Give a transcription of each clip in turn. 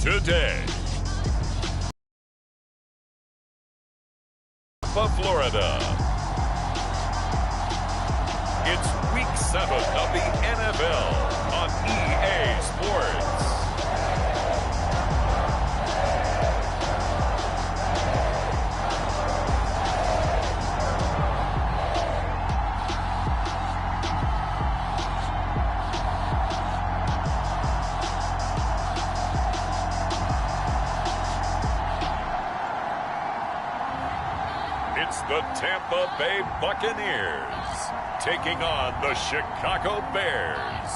today. Tampa, Florida. It's Week 7 of the NFL on EA Sports. It's the Tampa Bay Buccaneers taking on the Chicago Bears.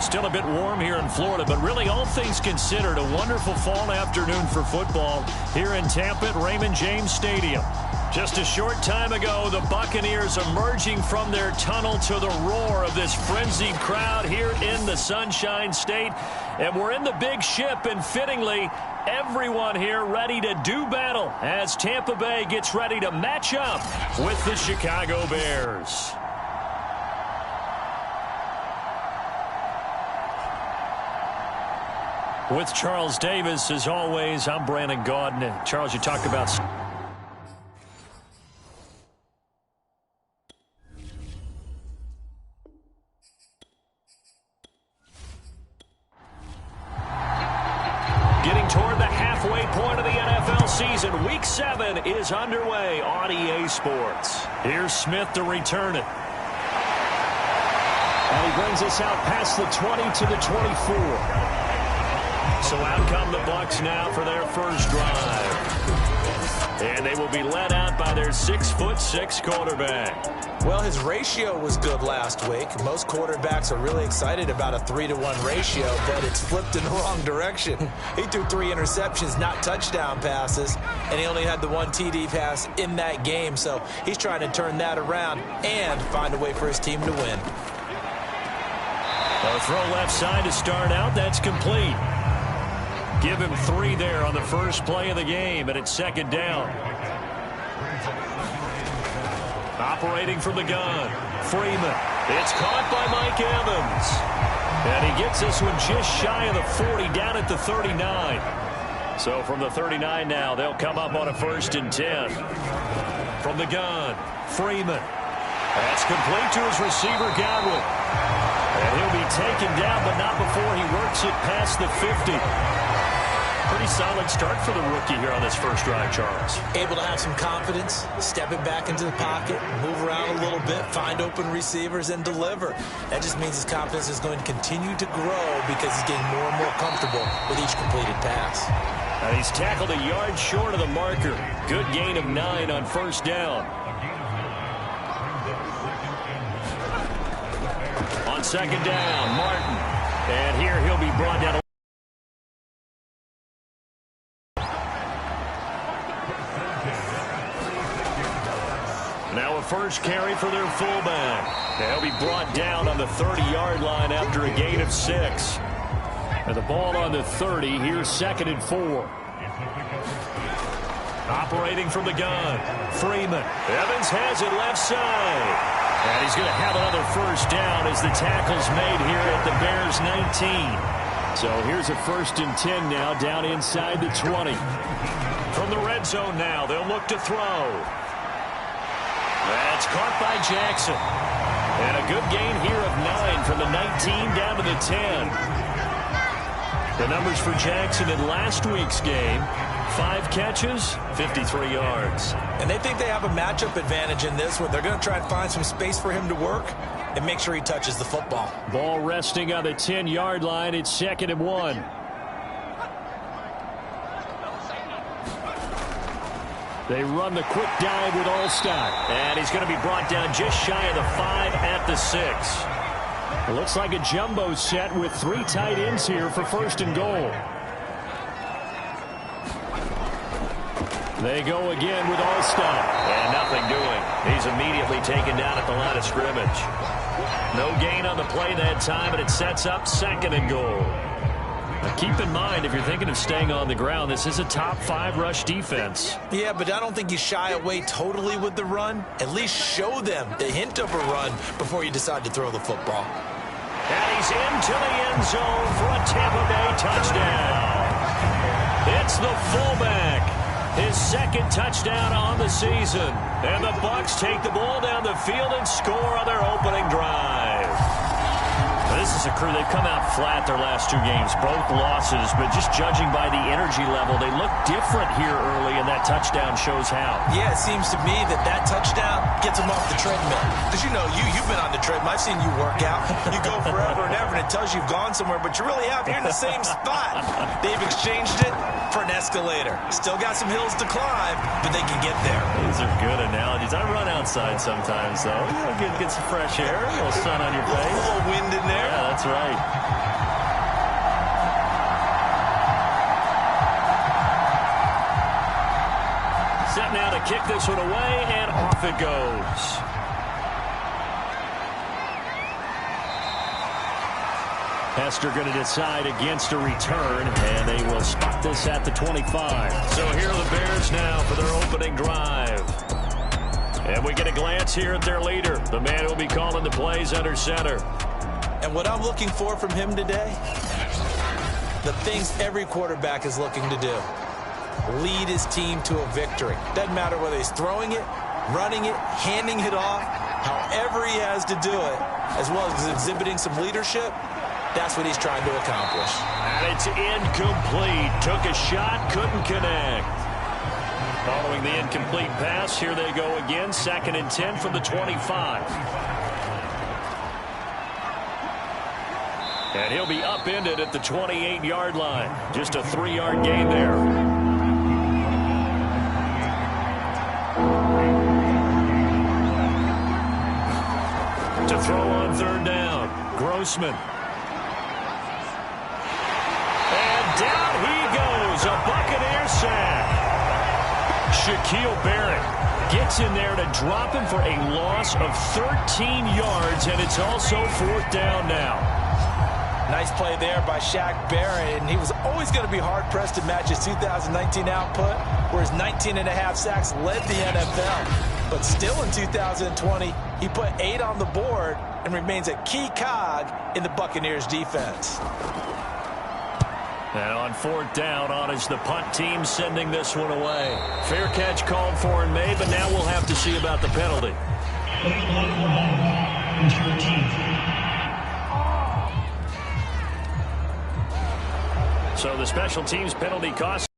Still a bit warm here in Florida, but really all things considered, a wonderful fall afternoon for football here in Tampa at Raymond James Stadium. Just a short time ago, the Buccaneers emerging from their tunnel to the roar of this frenzied crowd here in the Sunshine State. And we're in the big ship, and fittingly, everyone here ready to do battle as Tampa Bay gets ready to match up with the Chicago Bears. With Charles Davis, as always, I'm Brandon Gaudin. Charles, you talked about... Getting toward the halfway point of the NFL season, Week 7 is underway on EA Sports. Here's Smith to return it. And he brings us out past the 20 to the 24. So out come the Bucs now for their first drive. And they will be led out by their 6'6" quarterback. Well, his ratio was good last week. Most quarterbacks are really excited about a 3-to-1 ratio, but it's flipped in the wrong direction. He threw 3 interceptions, not touchdown passes, and he only had the 1 TD pass in that game. So he's trying to turn that around and find a way for his team to win. A throw left side to start out. That's complete. Give him 3 there on the first play of the game, and it's second down. Operating from the gun, Freeman. It's caught by Mike Evans. And he gets this one just shy of the 40, down at the 39. So from the 39 now, they'll come up on a 1st and 10. From the gun, Freeman. That's complete to his receiver, Godwin. And he'll be taken down, but not before he works it past the 50. Pretty solid start for the rookie here on this first drive, Charles. Able to have some confidence, stepping back into the pocket, move around a little bit, find open receivers, and deliver. That just means his confidence is going to continue to grow because he's getting more and more comfortable with each completed pass. And he's tackled a yard short of the marker. Good gain of 9 on first down. On second down, Martin. And here he'll be brought down. Now a first carry for their fullback. They'll be brought down on the 30-yard line after a gain of 6. And the ball on the 30. Here's 2nd and 4. Operating from the gun, Freeman. Evans has it left side. And he's going to have another first down as the tackle's made here at the Bears 19. So here's a 1st and 10 now down inside the 20. From the red zone now, they'll look to throw. That's caught by Jackson. And a good gain here of 9 from the 19 down to the 10. The numbers for Jackson in last week's game: 5 catches, 53 yards. And they think they have a matchup advantage in this one. They're going to try and find some space for him to work and make sure he touches the football. Ball resting on the 10-yard line. It's 2nd and 1. They run the quick dive with Allstott. And he's going to be brought down just shy of the 5 at the 6. It looks like a jumbo set with 3 tight ends here for 1st and goal. They go again with Allstott. And nothing doing. He's immediately taken down at the line of scrimmage. No gain on the play that time, and it sets up 2nd and goal. Now keep in mind, if you're thinking of staying on the ground, this is a top 5 rush defense. Yeah, but I don't think you shy away totally with the run. At least show them the hint of a run before you decide to throw the football. And he he's into the end zone for a Tampa Bay touchdown. It's the fullback. His second touchdown on the season. And the Bucs take the ball down the field and score on their opening drive. This is a crew. They've come out flat their last 2 games, both losses, but just judging by the energy level, they look different here early, and that touchdown shows how. Yeah, it seems to me that touchdown gets them off the treadmill. Because, you know, you've been on the treadmill. I've seen you work out. You go forever and ever, and it tells you you've gone somewhere, but you really have. You're in the same spot. They've exchanged it for an escalator. Still got some hills to climb, but they can get there. These are good analogies. I run outside sometimes, though. You know, get some fresh air, a little sun on your face. A little wind in there. Yeah, that's right. Set now to kick this one away, and off it goes. Hester going to decide against a return, and they will spot this at the 25. So here are the Bears now for their opening drive. And we get a glance here at their leader, the man who will be calling the plays under center. And what I'm looking for from him today, the things every quarterback is looking to do. Lead his team to a victory. Doesn't matter whether he's throwing it, running it, handing it off, however he has to do it, as well as exhibiting some leadership. That's what he's trying to accomplish. And it's incomplete. Took a shot, couldn't connect. Following the incomplete pass, here they go again. 2nd and 10 from the 25. And he'll be upended at the 28-yard line. Just a 3-yard gain there. To throw on 3rd down, Grossman. Down he goes, a Buccaneer sack. Shaquille Barrett gets in there to drop him for a loss of 13 yards, and it's also 4th down now. Nice play there by Shaq Barrett, and he was always going to be hard-pressed to match his 2019 output, where his 19.5 sacks led the NFL. But still in 2020, he put 8 on the board and remains a key cog in the Buccaneers defense. And on 4th down, on is the punt team sending this one away. Fair catch called for and made, but now we'll have to see about the penalty. So the special teams penalty cost.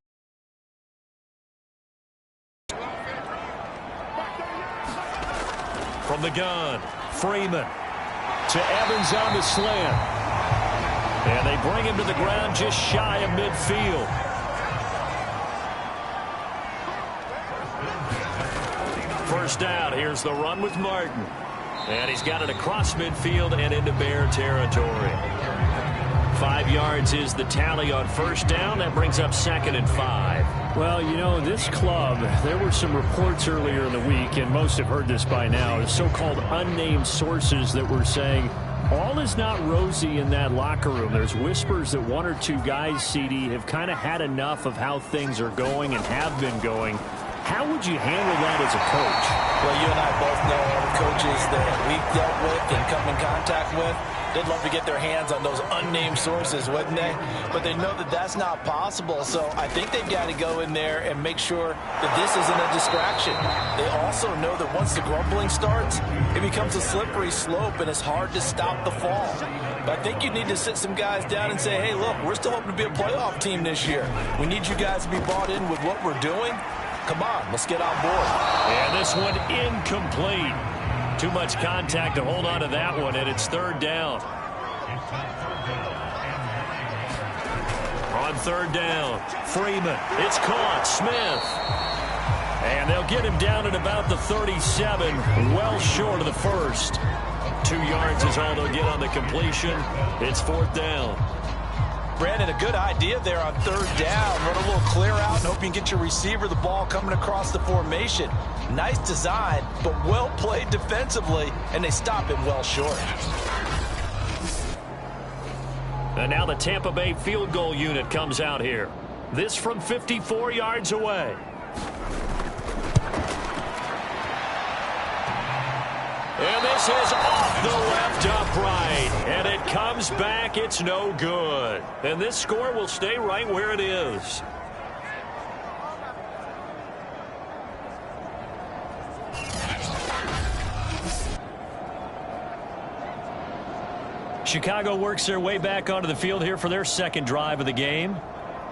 From the gun, Freeman to Evans on the slant. And they bring him to the ground just shy of midfield. First down. Here's the run with Martin. And he's got it across midfield and into Bear territory. 5 yards is the tally on first down. That brings up 2nd and 5. Well, you know, this club, there were some reports earlier in the week, and most have heard this by now, so-called unnamed sources that were saying all is not rosy in that locker room. There's whispers that 1 or 2 guys, CD, have kind of had enough of how things are going and have been going. How would you handle that as a coach? Well, you and I both know all the coaches that we've dealt with and come in contact with. They'd love to get their hands on those unnamed sources, wouldn't they? But they know that that's not possible, so I think they've got to go in there and make sure that this isn't a distraction. They also know that once the grumbling starts, it becomes a slippery slope, and it's hard to stop the fall. But I think you need to sit some guys down and say, hey, look, we're still hoping to be a playoff team this year. We need you guys to be bought in with what we're doing. Come on, let's get on board. And this one incomplete. Too much contact to hold on to that one, and it's 3rd down. On 3rd down, Freeman. It's caught. Smith. And they'll get him down at about the 37, well short of the first. 2 yards is all they'll get on the completion. It's 4th down. Brandon, a good idea there on 3rd down. Run a little clear out and hope you can get your receiver the ball coming across the formation. Nice design, but well played defensively, and they stop him well short. And now the Tampa Bay field goal unit comes out here. This from 54 yards away. And this is off the left upright. And it comes back. It's no good. And this score will stay right where it is. Chicago works their way back onto the field here for their second drive of the game.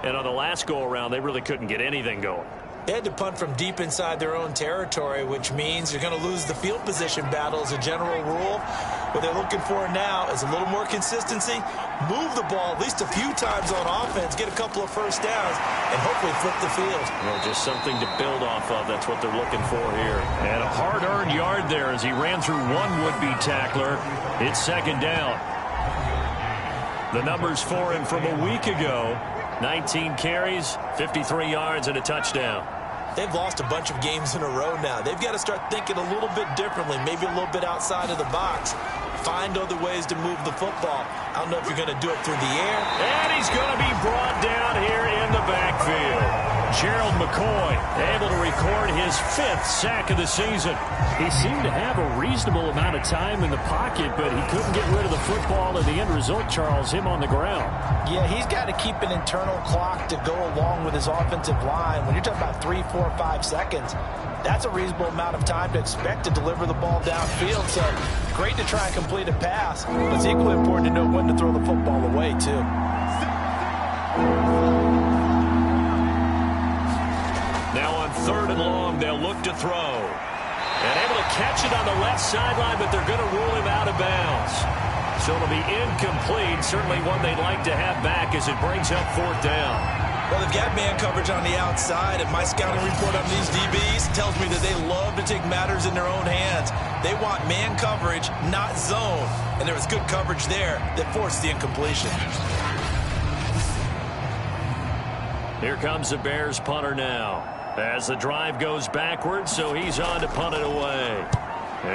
And on the last go-around, they really couldn't get anything going. They had to punt from deep inside their own territory, which means you're going to lose the field position battle as a general rule. What they're looking for now is a little more consistency, move the ball at least a few times on offense, get a couple of first downs, and hopefully flip the field. Well, just something to build off of. That's what they're looking for here. And a hard-earned yard there as he ran through one would-be tackler. It's second down. The numbers for him from a week ago: 19 carries, 53 yards, and a touchdown. They've lost a bunch of games in a row now. They've got to start thinking a little bit differently, maybe a little bit outside of the box. Find other ways to move the football. I don't know if you're going to do it through the air. And he's going to be brought down here in the backfield. Gerald McCoy able to record his 5th sack of the season. He seemed to have a reasonable amount of time in the pocket, but he couldn't get rid of the football, and the end result, Charles, him on the ground. Yeah, he's got to keep an internal clock to go along with his offensive line. When you're talking about 3, 4, 5 seconds, that's a reasonable amount of time to expect to deliver the ball downfield. So great to try and complete a pass, but it's equally important to know when to throw the football away, too. Now on 3rd and long, they'll look to throw. And able to catch it on the left sideline, but they're going to rule him out of bounds. So it'll be incomplete. Certainly one they'd like to have back as it brings up 4th down. Well, they've got man coverage on the outside, and my scouting report on these DBs tells me that they love to take matters in their own hands. They want man coverage, not zone. And there was good coverage there that forced the incompletion. Here comes the Bears punter now, as the drive goes backwards, so he's on to punt it away.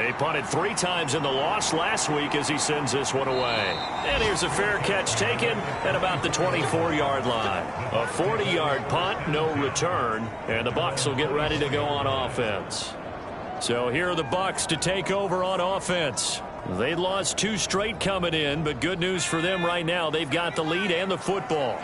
He punted 3 times in the loss last week as he sends this one away. And here's a fair catch taken at about the 24-yard line. A 40-yard punt, no return, and the Bucs will get ready to go on offense. So here are the Bucs to take over on offense. They'd lost 2 straight coming in, but good news for them right now. They've got the lead and the football.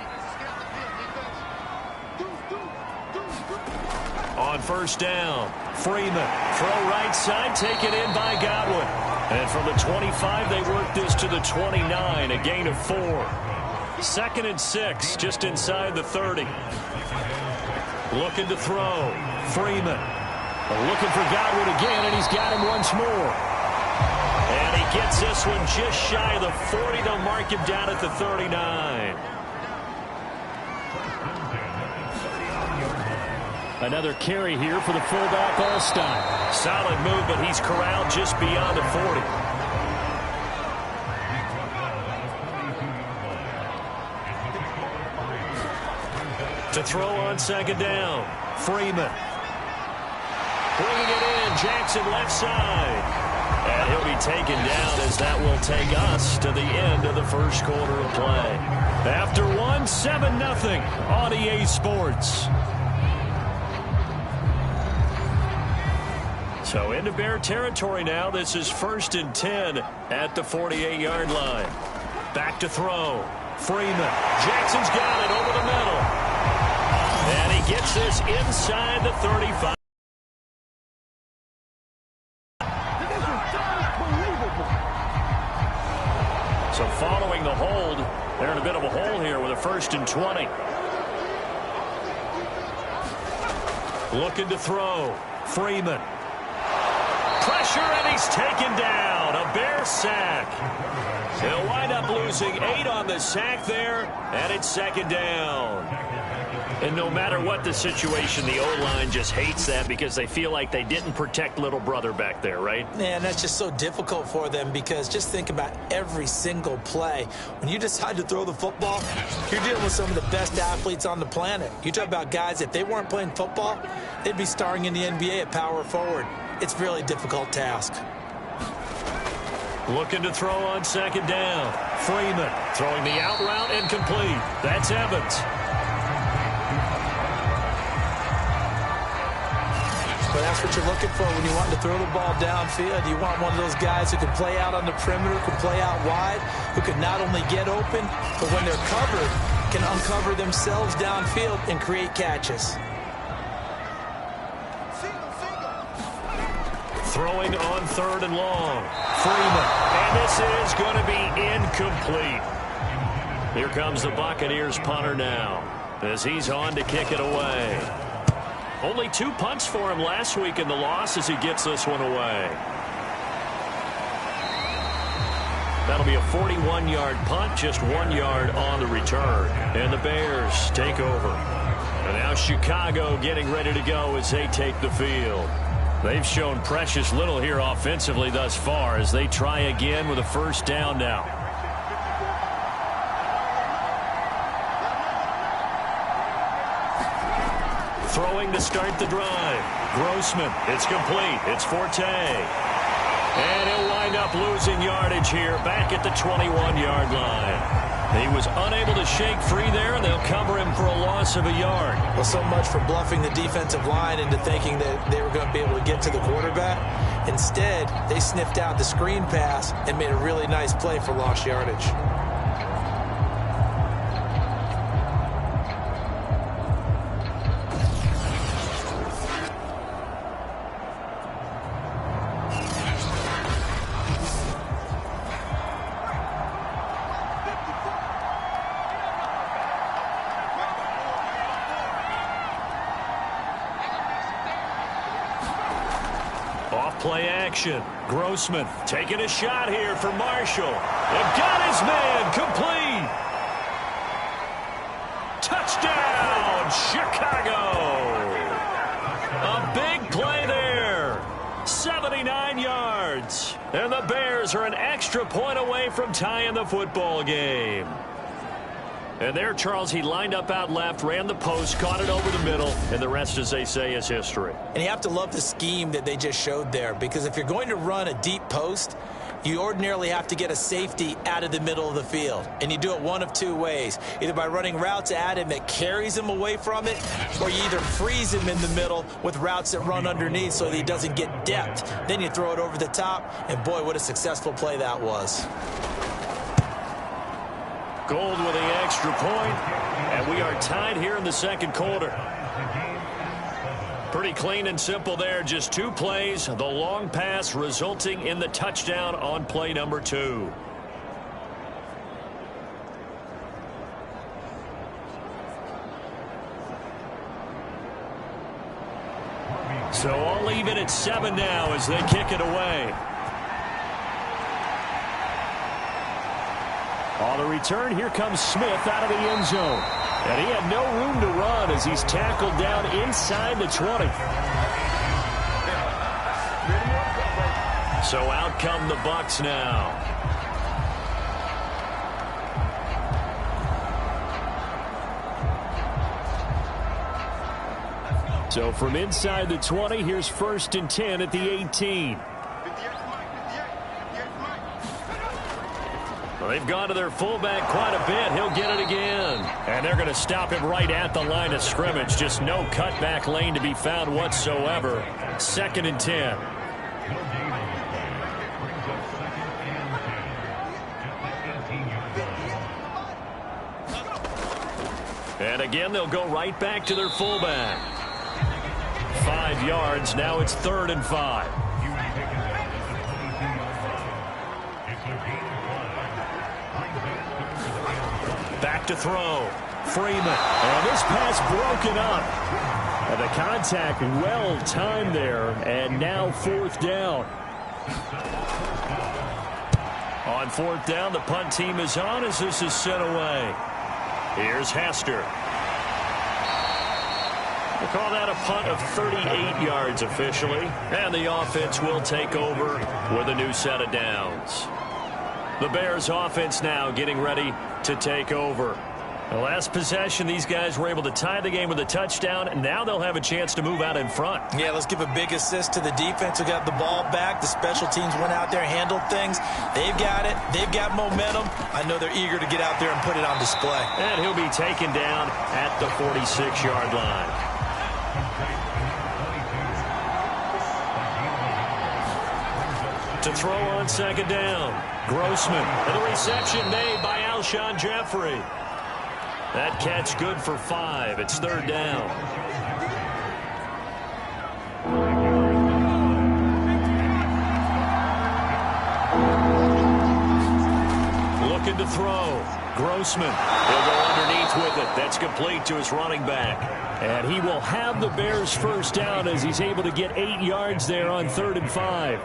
On 1st down, Freeman, throw right side, taken in by Godwin. And from the 25, they work this to the 29, a gain of 4. 2nd and 6, just inside the 30. Looking to throw, Freeman. Looking for Godwin again, and he's got him once more. And he gets this one just shy of the 40. They'll mark him down at the 39. Another carry here for the fullback, Allstein. Solid move, but he's corralled just beyond the 40. To throw on 2nd down, Freeman. Bringing it in, Jackson left side. And he'll be taken down as that will take us to the end of the 1st quarter of play. After 1, 7-0 on EA Sports. So into Bear territory now. This is 1st and 10 at the 48-yard line. Back to throw. Freeman. Jackson's got it over the middle. And he gets this inside the 35. So following the hold, they're in a bit of a hole here with a 1st and 20. Looking to throw. Freeman. Pressure, and he's taken down. A Bear sack. They'll wind up losing 8 on the sack there, and it's 2nd down. And no matter what the situation, the O-line just hates that because they feel like they didn't protect little brother back there, right? Man, that's just so difficult for them because just think about every single play. When you decide to throw the football, you're dealing with some of the best athletes on the planet. You talk about guys, if they weren't playing football, they'd be starring in the NBA at power forward. It's a really difficult task. Looking to throw on 2nd down. Freeman throwing the out route and complete. That's Evans. But That's what you're looking for when you want to throw the ball downfield. You want one of those guys who can play out on the perimeter, can play out wide, who can not only get open, but when they're covered, can uncover themselves downfield and create catches. Throwing on 3rd and long. Freeman. And this is going to be incomplete. Here comes the Buccaneers punter now as he's on to kick it away. Only 2 punts for him last week in the loss as he gets this one away. That'll be a 41-yard punt, just 1 yard on the return. And the Bears take over. And now Chicago getting ready to go as they take the field. They've shown precious little here offensively thus far as they try again with a 1st down now. Throwing to start the drive. Grossman. It's complete. It's Forte. And he'll wind up losing yardage here back at the 21-yard line. He was unable to shake free there, and they'll cover him for a loss of a yard. Well, so much for bluffing the defensive line into thinking that they were going to be able to get to the quarterback. Instead, they sniffed out the screen pass and made a really nice play for lost yardage. Play action. Grossman taking a shot here for Marshall. They've got his man complete. Touchdown, Chicago. A big play there. 79 yards. And the Bears are an extra point away from tying the football game. And there, Charles, he lined up out left, ran the post, caught it over the middle, and the rest, as they say, is history. And you have to love the scheme that they just showed there, because if you're going to run a deep post, you ordinarily have to get a safety out of the middle of the field. And you do it one of 2 ways, either by running routes at him that carries him away from it, or you either freeze him in the middle with routes that run underneath so that he doesn't get depth. Then you throw it over the top, and boy, what a successful play that was. Gold with the extra point, and we are tied here in the 2nd quarter. Pretty clean and simple there, just 2 plays, the long pass resulting in the touchdown on play number 2. So all even at 7 now as they kick it away. On the return, here comes Smith out of the end zone. And he had no room to run as he's tackled down inside the 20. So out come the Bucs now. So from inside the 20, here's 1st and 10 at the 18. Well, they've gone to their fullback quite a bit. He'll get it again. And they're going to stop him right at the line of scrimmage. Just no cutback lane to be found whatsoever. 2nd and 10. And again, they'll go right back to their fullback. 5 yards. Now it's 3rd and 5. Back to throw. Freeman. And this pass broken up. And the contact well timed there. And now 4th down. On 4th down, the punt team is on as this is sent away. Here's Hester. We'll call that a punt of 38 yards officially. And the offense will take over with a new set of downs. The Bears offense now getting ready to take over. The last possession, these guys were able to tie the game with a touchdown, and now they'll have a chance to move out in front. Yeah, let's give a big assist to the defense who got the ball back. The special teams went out there and handled things. They've got it. They've got momentum. I know they're eager to get out there and put it on display. And he'll be taken down at the 46-yard line. To throw on second down. Grossman. And the reception made by Alshon Jeffrey. That catch good for 5. It's third down. Looking to throw. Grossman. He'll go underneath with it. That's complete to his running back. And he will have the Bears first down as he's able to get 8 yards there on 3rd and 5.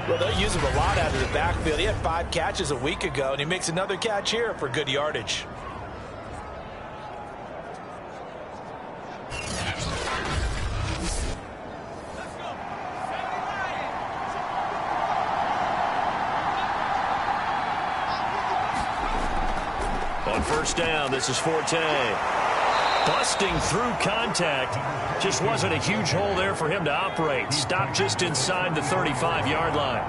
Well, they'll use him a lot out of the backfield. He had 5 catches a week ago, and he makes another catch here for good yardage. On first down, this is Forte. Busting through contact. Just wasn't a huge hole there for him to operate. Stopped just inside the 35-yard line.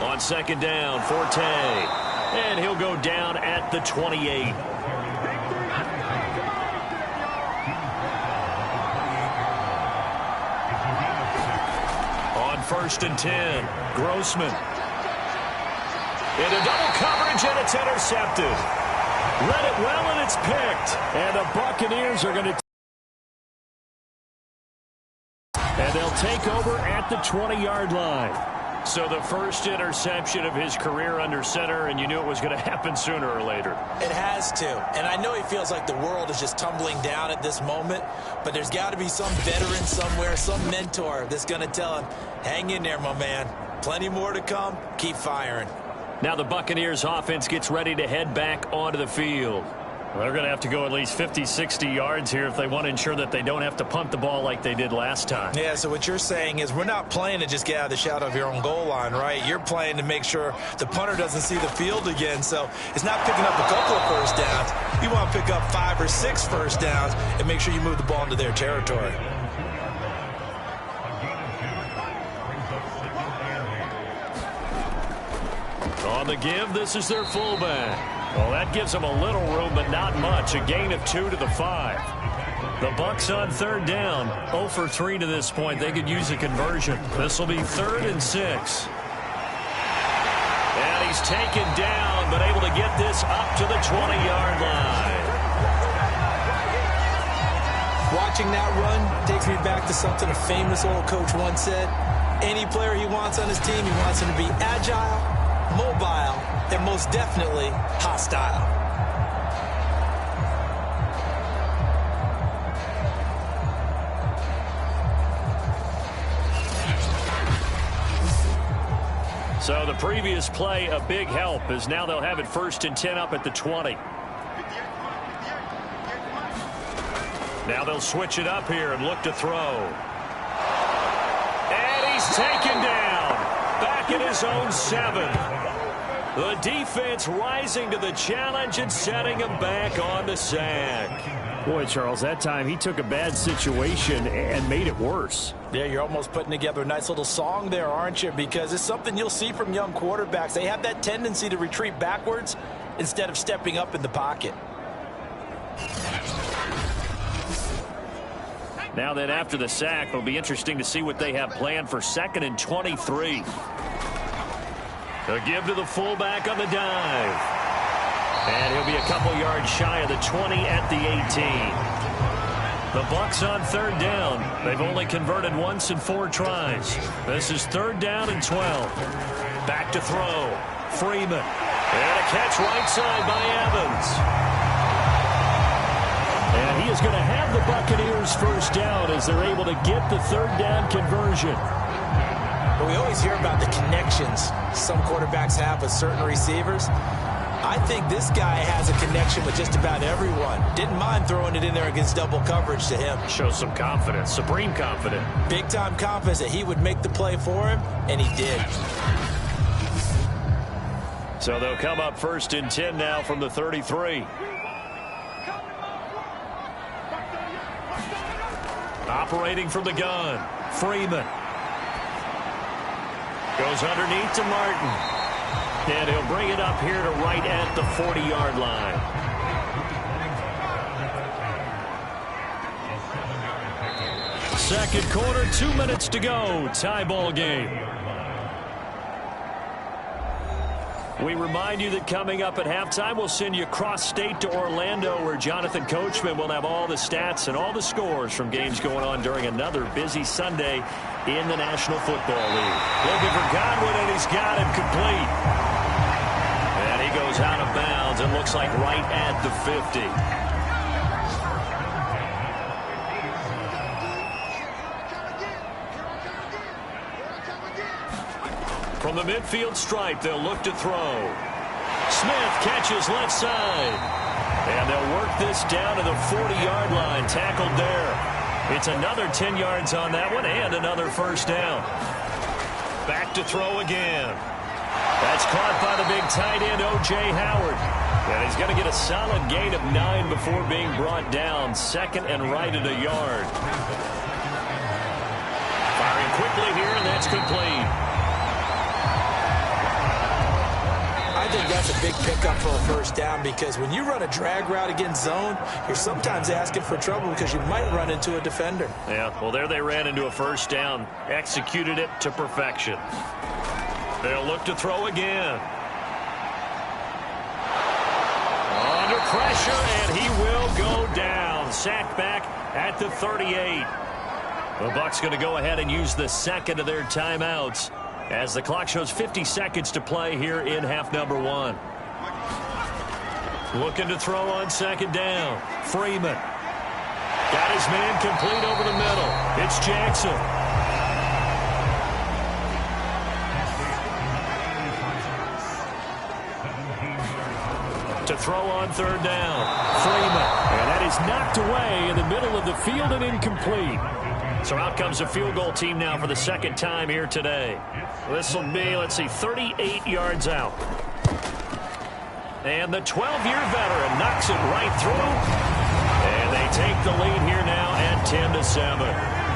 On second down, Forte. And he'll go down at the 28. On first and 10, Grossman. Into double coverage, and it's intercepted. Read it well, and it's picked. And the Buccaneers are going to... And they'll take over at the 20-yard line. So the first interception of his career under center, and you knew it was going to happen sooner or later. It has to. And I know he feels like the world is just tumbling down at this moment, but there's got to be some veteran somewhere, some mentor that's going to tell him, hang in there, my man. Plenty more to come. Keep firing. Now the Buccaneers offense gets ready to head back onto the field. Well, they're going to have to go at least 50, 60 yards here if they want to ensure that they don't have to punt the ball like they did last time. Yeah, so what you're saying is we're not playing to just get out of the shadow of your own goal line, right? You're playing to make sure the punter doesn't see the field again. So it's not picking up a couple of first downs. You want to pick up 5 or 6 first downs and make sure you move the ball into their territory. On the give, this is their fullback. Well, that gives them a little room, but not much. A gain of 2 to the 5. The Bucs on third down. 0 for 3 to this point. They could use a conversion. This will be 3rd and 6. And he's taken down, but able to get this up to the 20-yard line. Watching that run takes me back to something a famous old coach once said. Any player he wants on his team, he wants him to be agile, mobile, and most definitely hostile. So the previous play, a big help, as now they'll have it 1st and 10 up at the 20. Now they'll switch it up here and look to throw. And he's taken down. Back in his own 7. The defense rising to the challenge and setting him back on the sack. Boy, Charles, that time he took a bad situation and made it worse. Yeah, you're almost putting together a nice little song there, aren't you? Because it's something you'll see from young quarterbacks. They have that tendency to retreat backwards instead of stepping up in the pocket. Now then, after the sack, it'll be interesting to see what they have planned for 2nd and 23. A give to the fullback on the dive. And he'll be a couple yards shy of the 20 at the 18. The Bucs on third down. They've only converted once in 4 tries. This is 3rd down and 12. Back to throw. Freeman. And a catch right side by Evans. And he is going to have the Buccaneers first down as they're able to get the 3rd down conversion. But we always hear about the connections some quarterbacks have with certain receivers. I think this guy has a connection with just about everyone. Didn't mind throwing it in there against double coverage to him. Shows some confidence, supreme confidence. Big-time confidence that he would make the play for him, and he did. So they'll come up 1st and 10 now from the 33. Operating from the gun, Freeman. Goes underneath to Martin. And he'll bring it up here to right at the 40-yard line. Second quarter, 2 minutes to go. Tie ball game. We remind you that coming up at halftime, we'll send you cross-state to Orlando, where Jonathan Coachman will have all the stats and all the scores from games going on during another busy Sunday in the National Football League. Looking for Godwin, and he's got him complete. And he goes out of bounds. It looks like right at the 50. From the midfield stripe, they'll look to throw. Smith catches left side. And they'll work this down to the 40-yard line. Tackled there. It's another 10 yards on that one and another first down. Back to throw again. That's caught by the big tight end, O.J. Howard. And he's going to get a solid gain of 9 before being brought down. Second and right at a yard. Firing quickly here, and that's complete. I think that's a big pickup for a first down, because when you run a drag route against zone, you're sometimes asking for trouble because you might run into a defender. Yeah, well, there they ran into a first down. Executed it to perfection. They'll look to throw again. Under pressure, and he will go down. Sacked back at the 38. The Bucs going to go ahead and use the second of their timeouts, as the clock shows 50 seconds to play here in half number 1. Looking to throw on second down. Freeman. Got his man complete over the middle. It's Jackson. To throw on third down. Freeman. And that is knocked away in the middle of the field and incomplete. So out comes the field goal team now for the second time here today. This will be, let's see, 38 yards out. And the 12-year veteran knocks it right through. And they take the lead here now at 10-7.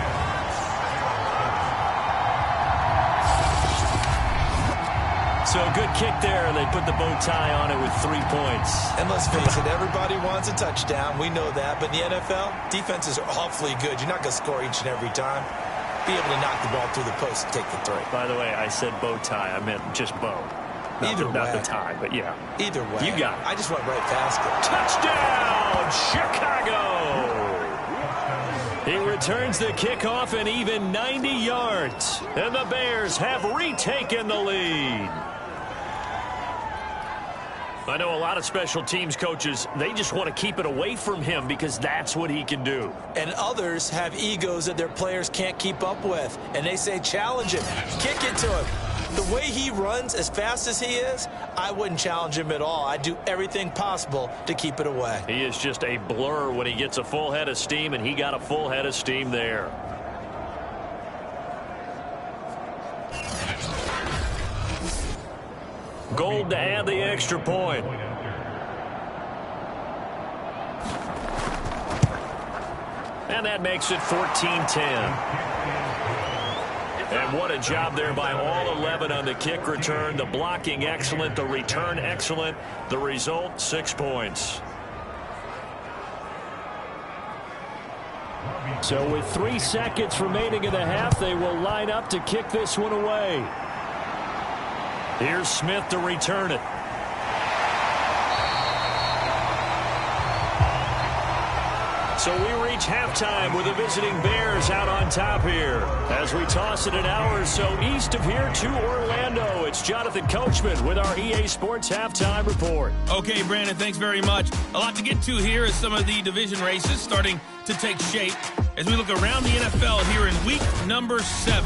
So good kick there, and they put the bow tie on it with 3 points. And let's face it, everybody wants a touchdown. We know that. But in the NFL, defenses are awfully good. You're not going to score each and every time. Be able to knock the ball through the post and take the 3. By the way, I said bow tie. I meant just bow. Not the tie, but yeah. Either way. You got it. I just went right past it. Touchdown, Chicago! He returns the kickoff an even 90 yards. And the Bears have retaken the lead. I know a lot of special teams coaches, they just want to keep it away from him because that's what he can do. And others have egos that their players can't keep up with. And they say, challenge him. Kick it to him. The way he runs as fast as he is, I wouldn't challenge him at all. I'd do everything possible to keep it away. He is just a blur when he gets a full head of steam, and he got a full head of steam there. Gold to add the extra point. And that makes it 14-10. And what a job there by all 11 on the kick return. The blocking excellent, the return excellent. The result, 6 points. So with 3 seconds remaining in the half, they will line up to kick this one away. Here's Smith to return it. So we reach halftime with the visiting Bears out on top here. As we toss it an hour or so east of here to Orlando, it's Jonathan Coachman with our EA Sports Halftime Report. Okay, Brandon, thanks very much. A lot to get to here as some of the division races starting to take shape as we look around the NFL here in week number 7.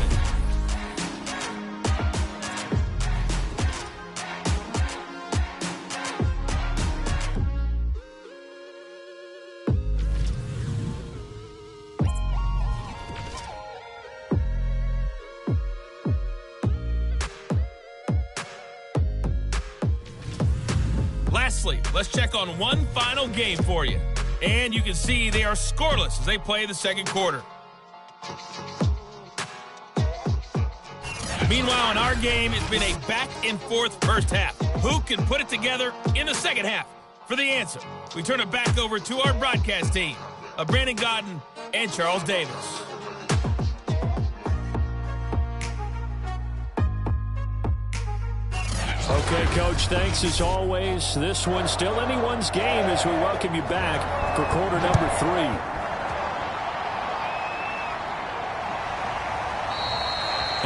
Lastly, let's check on one final game for you. And you can see they are scoreless as they play the second quarter. Meanwhile, in our game, it's been a back-and-forth first half. Who can put it together in the second half? For the answer, we turn it back over to our broadcast team of Brandon Godden and Charles Davis. Okay, Coach, thanks as always. This one's still anyone's game as we welcome you back for quarter number 3.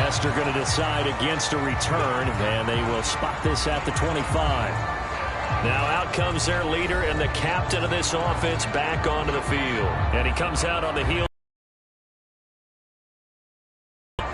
Hester going to decide against a return, and they will spot this at the 25. Now out comes their leader and the captain of this offense back onto the field. And he comes out on the heel.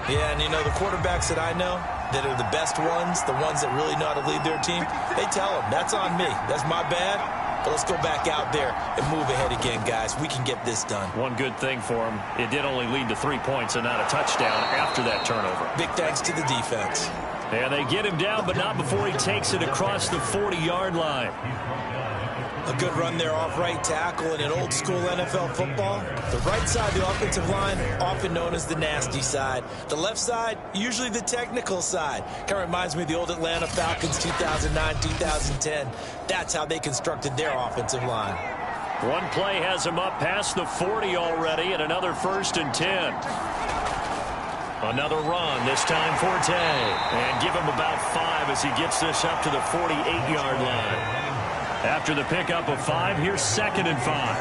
Yeah, and you know, the quarterbacks that I know that are the best ones, the ones that really know how to lead their team, they tell them, that's on me. That's my bad. But let's go back out there and move ahead again, guys. We can get this done. One good thing for him, it did only lead to 3 points and not a touchdown after that turnover. Big thanks to the defense. And they get him down, but not before he takes it across the 40-yard line. A good run there off right tackle in an old-school NFL football. The right side of the offensive line, often known as the nasty side. The left side, usually the technical side. Kind of reminds me of the old Atlanta Falcons 2009-2010. That's how they constructed their offensive line. One play has him up past the 40 already, and another 1st and 10. Another run, this time Forte. And give him about 5 as he gets this up to the 48-yard line. After the pickup of 5, here's 2nd and 5.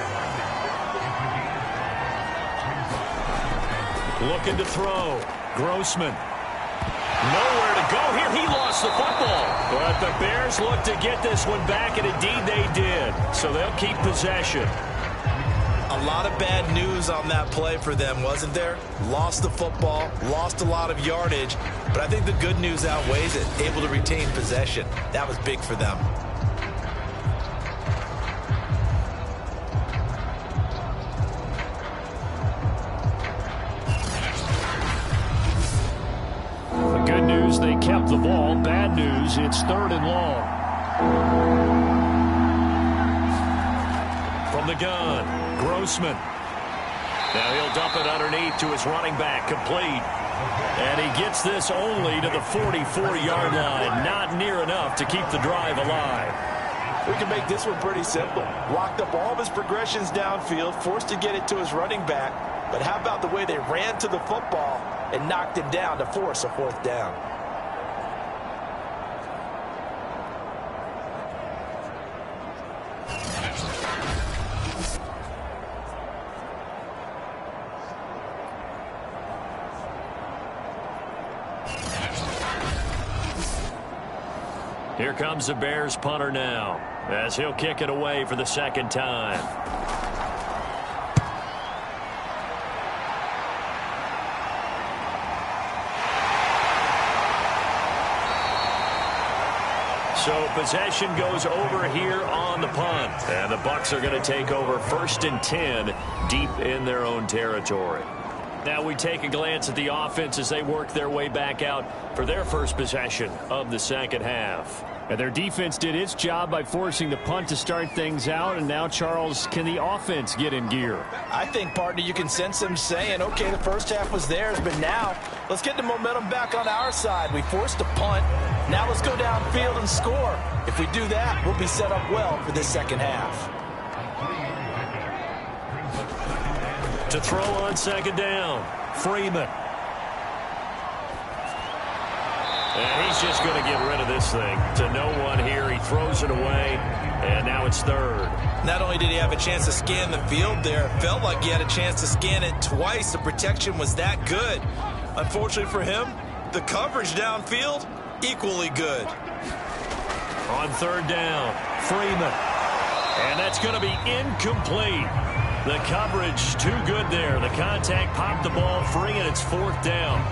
Looking to throw. Grossman. Nowhere to go here. He lost the football. But the Bears look to get this one back, and indeed they did. So they'll keep possession. A lot of bad news on that play for them, wasn't there? Lost the football, lost a lot of yardage, but I think the good news outweighs it. Able to retain possession. That was big for them. The good news, they kept the ball. Bad news, it's 3rd and long. From the gun, Grossman. Now he'll dump it underneath to his running back, complete. And he gets this only to the 44-yard line. Not near enough to keep the drive alive. We can make this one pretty simple. Locked up all of his progressions downfield, forced to get it to his running back. But how about the way they ran to the football and knocked him down to force a 4th down? Here comes the Bears punter now, as he'll kick it away for the 2nd time. So possession goes over here on the punt. And the Bucs are going to take over 1st and 10 deep in their own territory. Now we take a glance at the offense as they work their way back out for their first possession of the 2nd half. And their defense did its job by forcing the punt to start things out. And now, Charles, can the offense get in gear? I think, partner, you can sense them saying, okay, the first half was theirs, but now let's get the momentum back on our side. We forced a punt. Now let's go downfield and score. If we do that, we'll be set up well for this 2nd half. To throw on 2nd down, Freeman. And he's just going to get rid of this thing to no one here. He throws it away, and now it's 3rd. Not only did he have a chance to scan the field there, it felt like he had a chance to scan it twice. The protection was that good. Unfortunately for him, the coverage downfield, equally good. On 3rd down, Freeman. And that's going to be incomplete. The coverage too good there. The contact popped the ball free, and it's 4th down.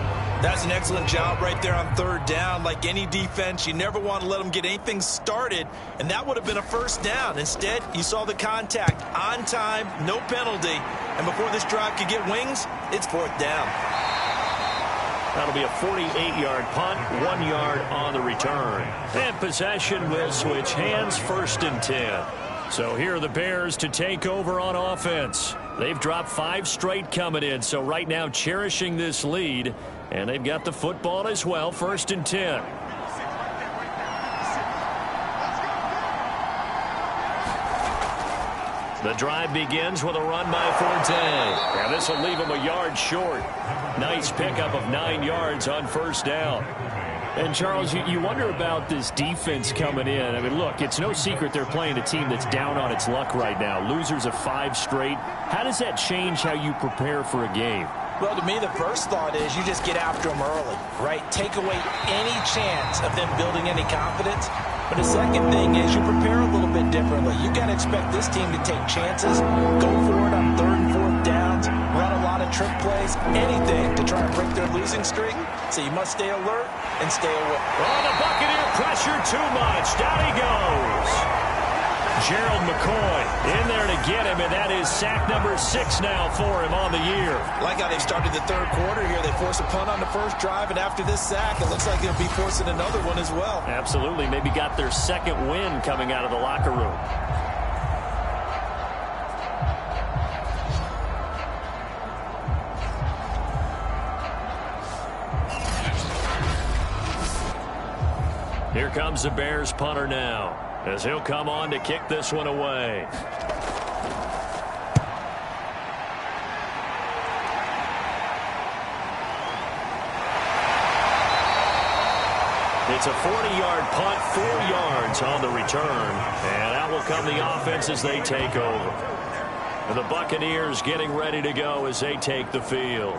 That's an excellent job right there on 3rd down. Like any defense, you never want to let them get anything started, and that would have been a 1st down. Instead, you saw the contact on time, no penalty, and before this drive could get wings, it's 4th down. That'll be a 48-yard punt, 1 yard on the return. And possession will switch hands, 1st and 10. So here are the Bears to take over on offense. They've dropped 5 straight coming in, so right now cherishing this lead. And they've got the football as well, 1st and 10. The drive begins with a run by Forte. And this will leave him a yard short. Nice pickup of 9 yards on 1st down. And, Charles, you wonder about this defense coming in. I mean, look, it's no secret they're playing a team that's down on its luck right now. Losers of 5 straight. How does that change how you prepare for a game? Well, to me, the first thought is you just get after them early, right? Take away any chance of them building any confidence. But the second thing is you prepare a little bit differently. You got to expect this team to take chances, go for it on 3rd and 4th downs, run a lot of trick plays, anything to try and break their losing streak. So you must stay alert and stay away. Oh, the Buccaneer pressure too much. Down he goes. Gerald McCoy in there to get him, and that is sack number 6 now for him on the year. Like how they started the 3rd quarter here. They force a punt on the first drive, and after this sack, it looks like they'll be forcing another one as well. Absolutely. Maybe got their 2nd win coming out of the locker room. Here comes the Bears punter now, as he'll come on to kick this one away. It's a 40-yard punt, 4 yards on the return, and out will come the offense as they take over. And the Buccaneers getting ready to go as they take the field.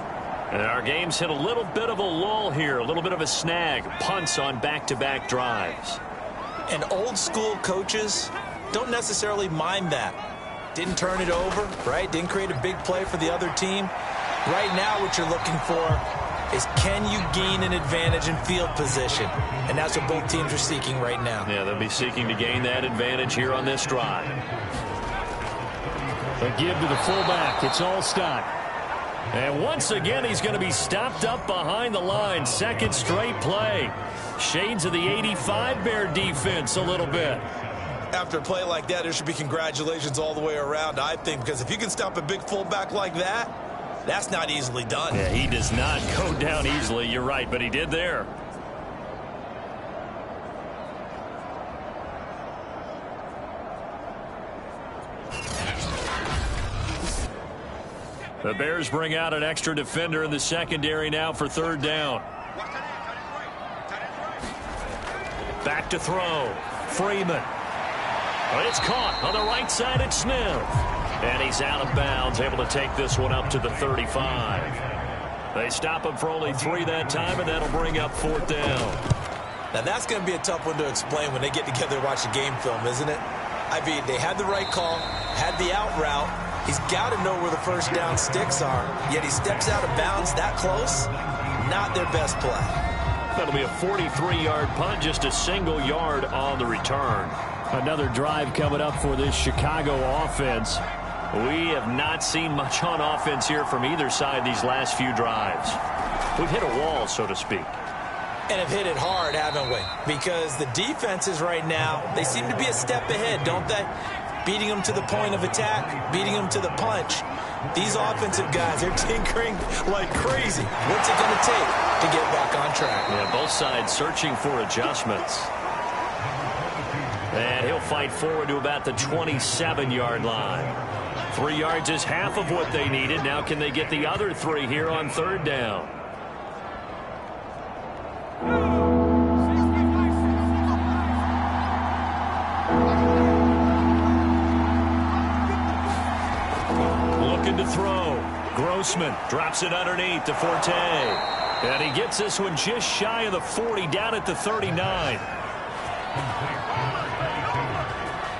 And our game's hit a little bit of a lull here, a little bit of a snag. Punts on back-to-back drives. And old-school coaches don't necessarily mind that. Didn't turn it over, right? Didn't create a big play for the other team. Right now what you're looking for is can you gain an advantage in field position? And that's what both teams are seeking right now. Yeah, they'll be seeking to gain that advantage here on this drive. A give to the fullback. It's Allstott. And once again, he's going to be stopped up behind the line. 2nd straight play. Shades of the 85 Bear defense a little bit. After a play like that, there should be congratulations all the way around, I think, because if you can stop a big fullback like that, that's not easily done. Yeah, he does not go down easily. You're right, but he did there. The Bears bring out an extra defender in the secondary now for 3rd down. Back to throw. Freeman. But it's caught on the right side at Smith. And he's out of bounds, able to take this one up to the 35. They stop him for only 3 that time, and that'll bring up 4th down. Now, that's going to be a tough one to explain when they get together and watch the game film, isn't it? I mean, they had the right call, had the out route. He's got to know where the first down sticks are, yet he steps out of bounds that close. Not their best play. That'll be a 43-yard punt, just a single yard on the return. Another drive coming up for this Chicago offense. We have not seen much on offense here from either side these last few drives. We've hit a wall, so to speak. And have hit it hard, haven't we? Because the defenses right now, they seem to be a step ahead, don't they? Beating them to the point of attack, beating them to the punch. These offensive guys, they're tinkering like crazy. What's it going to take to get back on track? Yeah, both sides searching for adjustments. And he'll fight forward to about the 27-yard line. 3 yards is half of what they needed. Now can they get the other 3 here on 3rd down? Looking to throw. Grossman drops it underneath to Forte. And he gets this one just shy of the 40, down at the 39.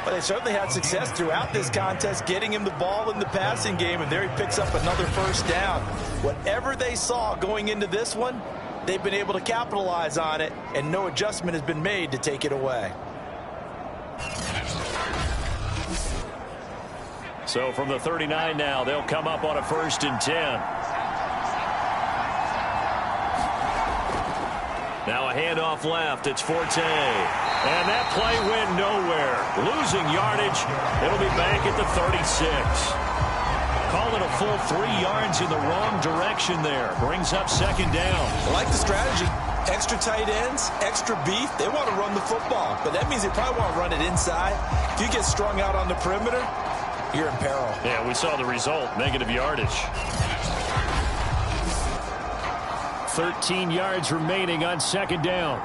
But they certainly had success throughout this contest, getting him the ball in the passing game, and there he picks up another 1st down. Whatever they saw going into this one, they've been able to capitalize on it, and no adjustment has been made to take it away. So from the 39 now, they'll come up on a 1st and 10. Now a handoff left. It's Forte. And that play went nowhere. Losing yardage. It'll be back at the 36. Call it a full 3 yards in the wrong direction there. Brings up 2nd down. I like the strategy. Extra tight ends, extra beef. They want to run the football, but that means they probably want to run it inside. If you get strung out on the perimeter, you're in peril. Yeah, we saw the result. Negative yardage. 13 yards remaining on second down.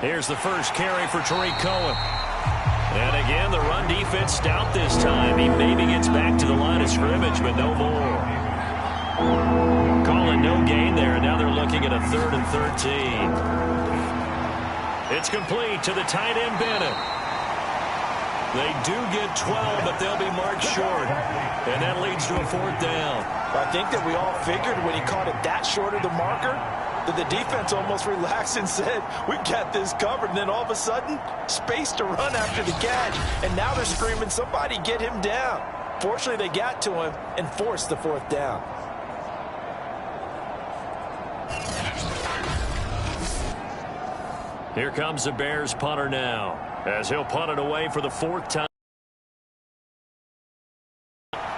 Here's the first carry for Tariq Cohen. And again, the run defense stout this time. He maybe gets back to the line of scrimmage, but no more. Calling no gain there. Now they're looking at a 3rd and 13. It's complete to the tight end, Bennett. They do get 12, but they'll be marked short. And that leads to a 4th down. I think that we all figured when he caught it that short of the marker that the defense almost relaxed and said, we got this covered. And then all of a sudden, space to run after the catch. And now they're screaming, somebody get him down. Fortunately, they got to him and forced the 4th down. Here comes the Bears punter now, as he'll punt it away for the 4th time.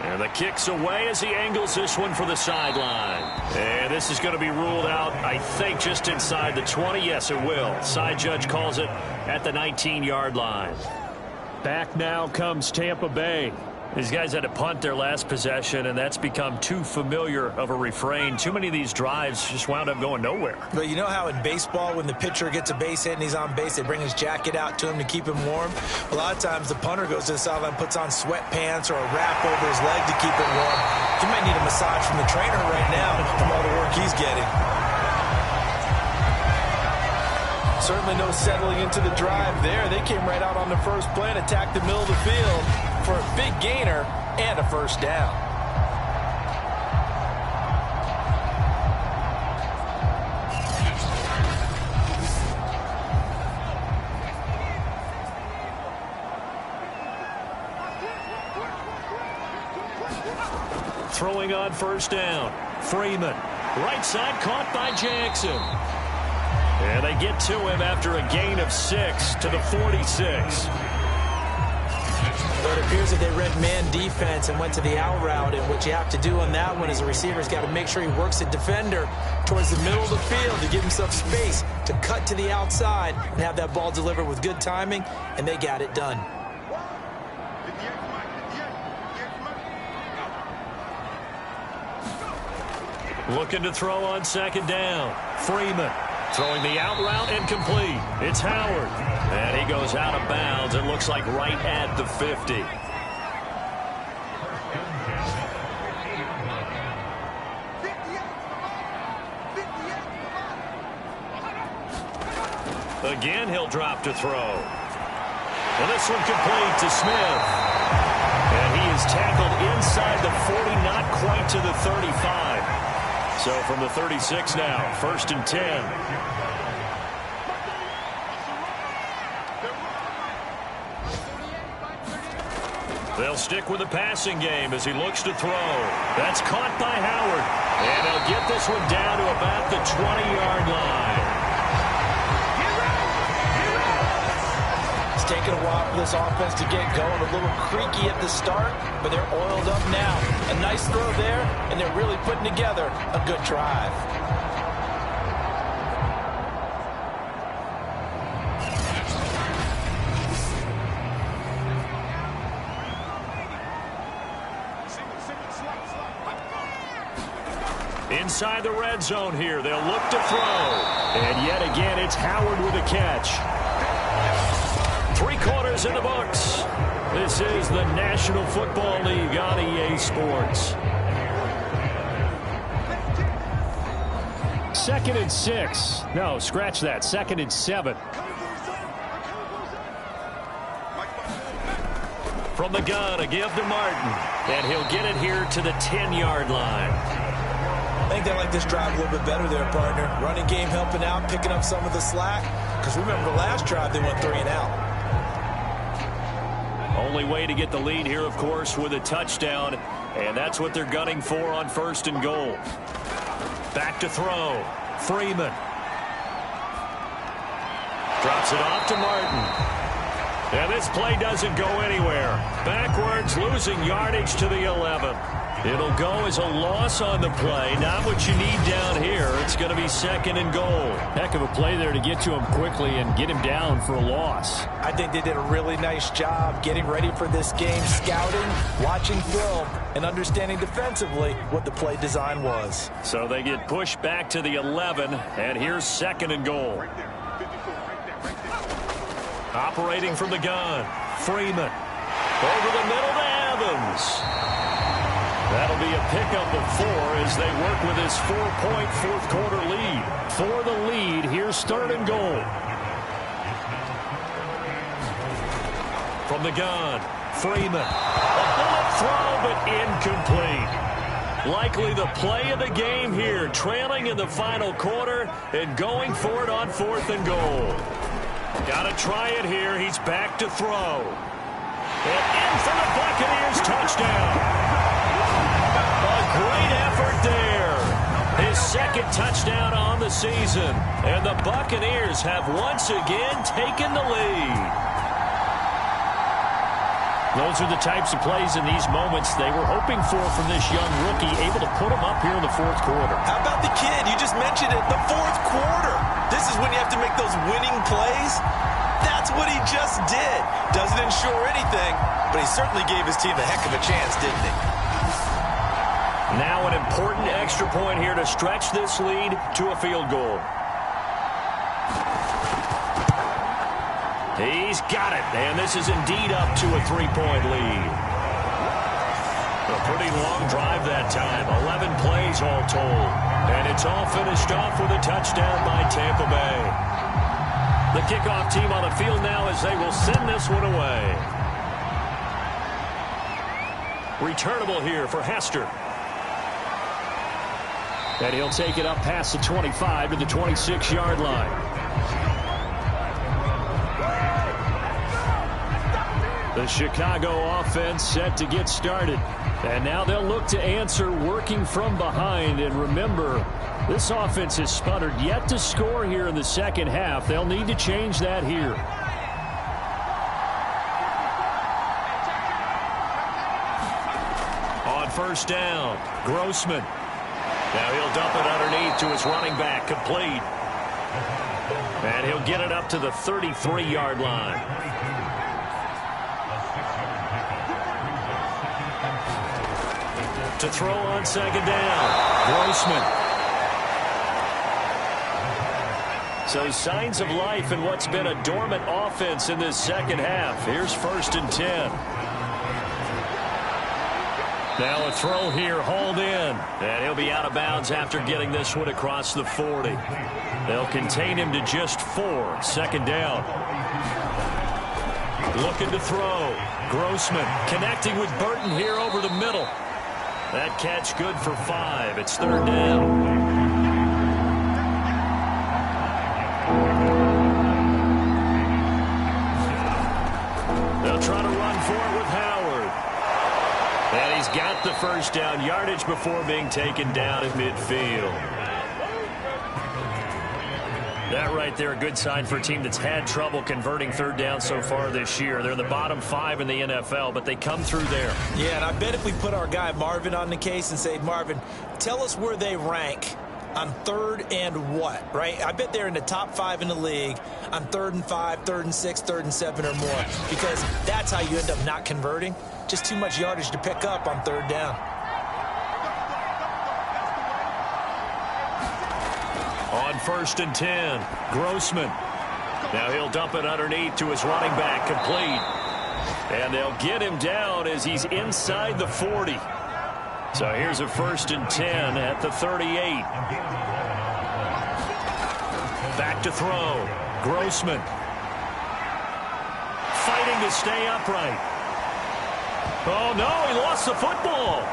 And the kick's away as he angles this one for the sideline. And this is going to be ruled out, I think, just inside the 20. Yes, it will. Side judge calls it at the 19-yard line. Back now comes Tampa Bay. These guys had to punt their last possession, and that's become too familiar of a refrain. Too many of these drives just wound up going nowhere. But you know how in baseball, when the pitcher gets a base hit and he's on base, they bring his jacket out to him to keep him warm? A lot of times the punter goes to the sideline, puts on sweatpants or a wrap over his leg to keep him warm. He might need a massage from the trainer right now from all the work he's getting. Certainly no settling into the drive there. They came right out on the first play and attacked the middle of the field for a big gainer and a 1st down. Throwing on 1st down. Freeman. Right side caught by Jackson. And they get to him after a gain of 6 to the 46. So it appears that they read man defense and went to the out route, and what you have to do on that one is the receiver's got to make sure he works the defender towards the middle of the field to give himself space to cut to the outside and have that ball delivered with good timing, and they got it done. Looking to throw on 2nd down. Freeman throwing the out route and complete. It's Howard. And he goes out of bounds. It looks like right at the 50. Again, he'll drop to throw. And this one complete to Smith. And he is tackled inside the 40, not quite to the 35. So from the 36 now, 1st and 10. They'll stick with the passing game as he looks to throw. That's caught by Howard. And they'll get this one down to about the 20-yard line. It's taken a while for this offense to get going. A little creaky at the start, but they're oiled up now. A nice throw there, and they're really putting together a good drive. Inside the red zone here, they'll look to throw. And yet again, it's Howard with a catch. 3 quarters in the books. This is the National Football League on EA Sports. 2nd and 6. No, scratch that. 2nd and 7. From the gun, a give to Martin. And he'll get it here to the 10-yard line. I think they like this drive a little bit better there, partner. Running game helping out, picking up some of the slack. Because remember the last drive, they went 3 and out. Only way to get the lead here, of course, with a touchdown. And that's what they're gunning for on 1st and goal. Back to throw. Freeman. Drops it off to Martin. And this play doesn't go anywhere. Backwards, losing yardage to the 11. It'll go as a loss on the play. Not what you need down here. It's going to be 2nd and goal. Heck of a play there to get to him quickly and get him down for a loss. I think they did a really nice job getting ready for this game, scouting, watching film, and understanding defensively what the play design was. So they get pushed back to the 11, and here's 2nd and goal. Operating from the gun, Freeman. Over the middle to Evans. That'll be a pickup of 4 as they work with his 4-point fourth-quarter lead. For the lead, here's 3rd and goal. From the gun, Freeman. A bullet throw, but incomplete. Likely the play of the game here, trailing in the final quarter and going for it on 4th and goal. Got to try it here. He's back to throw. And in for the Buccaneers touchdown. A great effort there. His 2nd touchdown on the season. And the Buccaneers have once again taken the lead. Those are the types of plays in these moments they were hoping for from this young rookie, able to put them up here in the 4th quarter. How about the kid? You just mentioned it, the 4th quarter. This is when you have to make those winning plays. That's what he just did. Doesn't ensure anything, but he certainly gave his team a heck of a chance, didn't he? Now an important extra point here to stretch this lead to a field goal. He's got it, and this is indeed up to a 3-point lead. A pretty long drive that time, 11 plays all told. And it's all finished off with a touchdown by Tampa Bay. The kickoff team on the field now as they will send this one away. Returnable here for Hester. And he'll take it up past the 25 to the 26-yard line. The Chicago offense set to get started. And now they'll look to answer working from behind. And remember, this offense has sputtered yet to score here in the 2nd half. They'll need to change that here. On 1st down, Grossman. Now he'll dump it underneath to his running back, complete. And he'll get it up to the 33-yard line. To throw on 2nd down, Grossman. So signs of life in what's been a dormant offense in this 2nd half. Here's 1st and 10. Now a throw here, hauled in. And he'll be out of bounds after getting this one across the 40. They'll contain him to just 4. 2nd down. Looking to throw. Grossman connecting with Burton here over the middle. That catch good for 5. It's 3rd down. They'll try to run for it with Howard. And he's got the 1st down yardage before being taken down at midfield. That right there, a good sign for a team that's had trouble converting 3rd down so far this year. They're in the bottom 5 in the NFL, but they come through there. Yeah, and I bet if we put our guy Marvin on the case and say, Marvin, tell us where they rank on 3rd and what, right? I bet they're in the top 5 in the league on 3rd and 5, 3rd and 6, 3rd and 7 or more, because that's how you end up not converting. Just too much yardage to pick up on 3rd down. On 1st and 10, Grossman. Now he'll dump it underneath to his running back, complete. And they'll get him down as he's inside the 40. So here's a 1st and 10 at the 38. Back to throw. Grossman. Fighting to stay upright. Oh, no, he lost the football.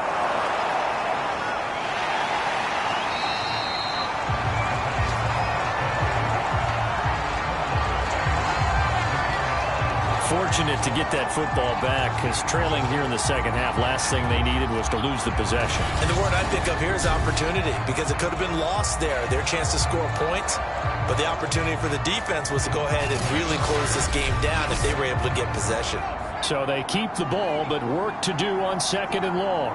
Fortunate to get that football back, because trailing here in the 2nd half, last thing they needed was to lose the possession. And the word I think of here is opportunity, because it could have been lost there, their chance to score points. But the opportunity for the defense was to go ahead and really close this game down if they were able to get possession. So they keep the ball, but work to do on 2nd and long.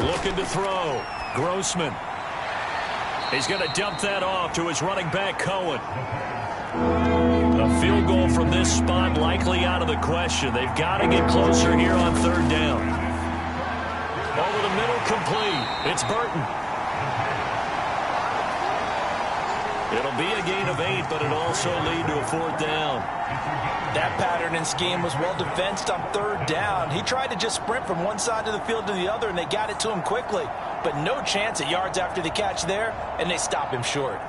Looking to throw. Grossman. He's going to dump that off to his running back, Cohen. A field goal from this spot likely out of the question. They've got to get closer here on third down. Over the middle, complete. It's Burton. It'll be a gain of 8, but it'll also lead to a fourth down. That pattern and scheme was well defensed on third down. He tried to just sprint from one side of the field to the other, and they got it to him quickly. But no chance at yards after the catch there, and they stop him short.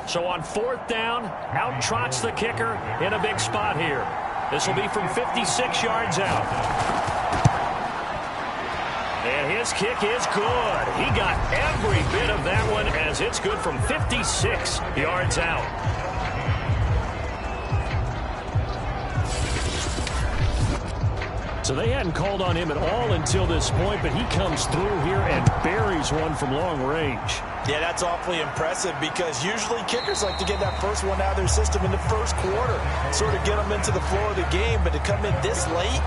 So on fourth down, out trots the kicker in a big spot here. This will be from 56 yards out. And his kick is good. He got every bit of that one as it's good from 56 yards out. So they hadn't called on him at all until this point, but he comes through here and buries one from long range. Yeah, that's awfully impressive because usually kickers like to get that first one out of their system in the first quarter, sort of get them into the flow of the game, but to come in this late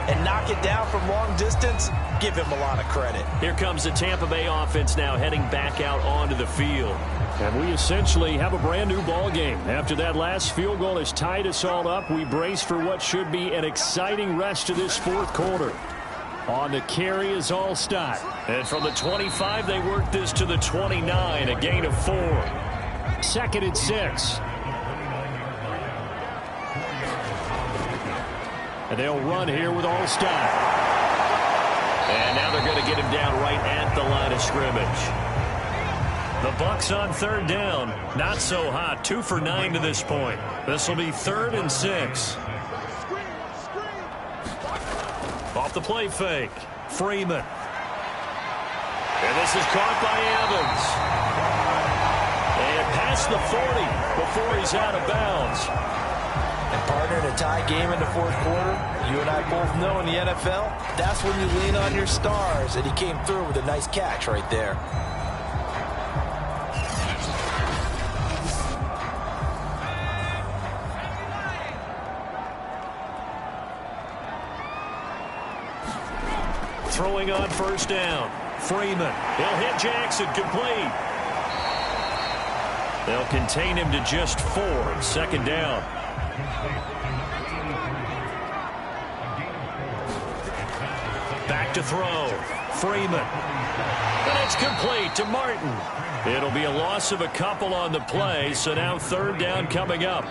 and knock it down from long distance, give him a lot of credit. Here comes the Tampa Bay offense now heading back out onto the field. And we essentially have a brand new ball game. After that last field goal has tied us all up, we brace for what should be an exciting rest of this fourth quarter. On the carry is Allstott. And from the 25, they work this to the 29, a gain of 4. 2nd and 6. And they'll run here with Allstott. And now they're going to get him down right at the line of scrimmage. The Bucs on third down. Not so hot. 2 for 9 to this point. This will be 3rd and 6. Off the play fake. Freeman. And this is caught by Evans. And past the 40 before he's out of bounds. And partner, in a tie game in the fourth quarter, you and I both know in the NFL, that's when you lean on your stars. And he came through with a nice catch right there. Throwing on first down. Freeman. He'll hit Jackson. Complete. They'll contain him to just 4. 2nd down. Back to throw. Freeman. And it's complete to Martin. It'll be a loss of a couple on the play, so now 3rd down coming up.